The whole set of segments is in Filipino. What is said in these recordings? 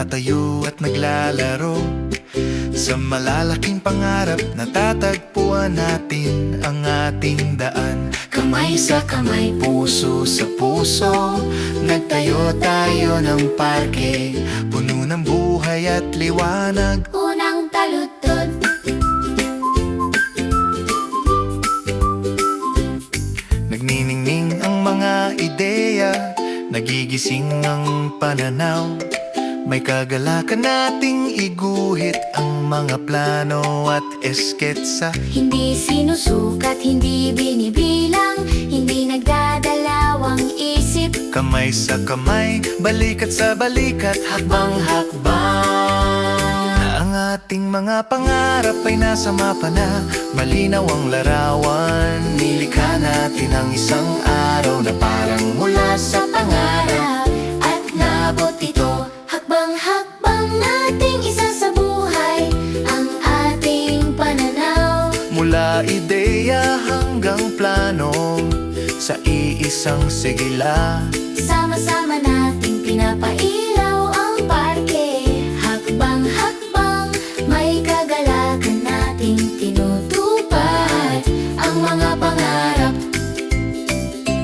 nagtatayo at naglalaro sa malalaking pangarap. Natatagpuan natin ang ating daan. Kamay sa kamay, puso sa puso, nagtayo tayo ng parke, puno ng buhay at liwanag. Unang taludtod, Nagniningning ang mga ideya, nagigising ang pananaw. May kagalakan nating iguhit ang mga plano at esketsa. hindi sinusukat, hindi binibilang, hindi nagdadalawang isip. Kamay sa kamay, balikat sa balikat, hakbang-hakbang. Ang ating mga pangarap ay nasa mapa na, malinaw ang larawan. Nilikha natin ang isang araw na parang mula sa pangarap At nabot ito, hakbang-hakbang nating isa sa buhay ang ating pananaw. Mula ideya hanggang plano, sa iisang sigila. Sama-sama nating pinapailaw ang parke. Hakbang-hakbang, may kagalakan nating tinutupad ang mga pangarap.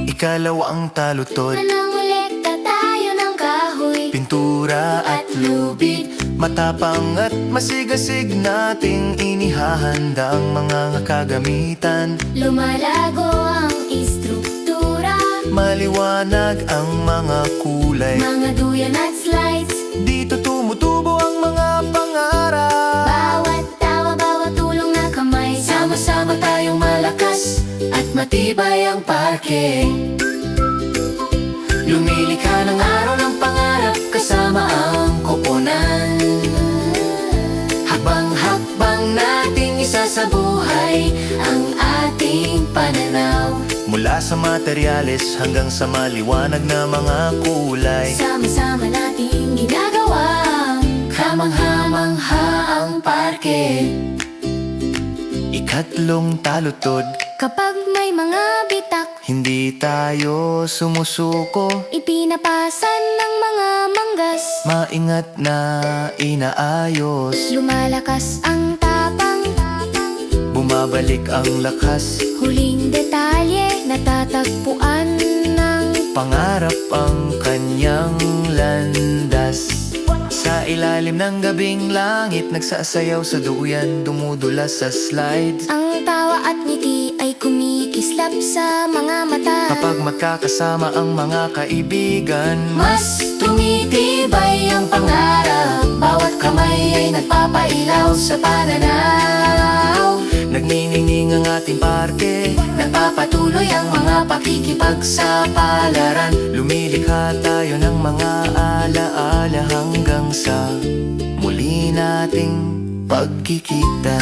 Ikalawang talutod, Nanangolekta tayo ng kahoy pintura at at lubid. matapang at masigasig nating inihahanda ang mga kagamitan. Lumalago ang istruktura, Maliwanag ang mga kulay, mga duyan at slides. dito tumutubo ang mga pangarap. Bawat tawa, bawat tulong na kamay, sama-sama tayong malakas at matibay ang parke. Lumilikha ng araw ng pangarap kasama ang koponan. Habang-habang nating isa sa buhay ang ating pananaw. Mula sa materyales hanggang sa maliwanag na mga kulay, Sama-sama nating ginagawang kamangha-mangha ang parke. ikatlong talutod, Kapag may mga bitak, hindi tayo sumusuko. ipinapasan ng mga manggas. Maingat na inaayos, Lumalakas ang tapang, bumabalik ang lakas. huling detalye natatagpuan ng Pangarap ang kanyang landas. Sa ilalim ng gabing langit, nagsasayaw sa duyan, dumudulas sa slides. ang tawa at ngiti ay kumikislap sa mga mata. Kapag magkakasama ang mga kaibigan, Mas tumitibay ang pangarap, bawat kamay ay nagpapailaw sa pananaw. nagniningning ang ating parke, Nagpapatuloy ang mga pakikipagsapalaran. lumilikha tayo ng mga alaala hanggang sa muli nating pagkikita.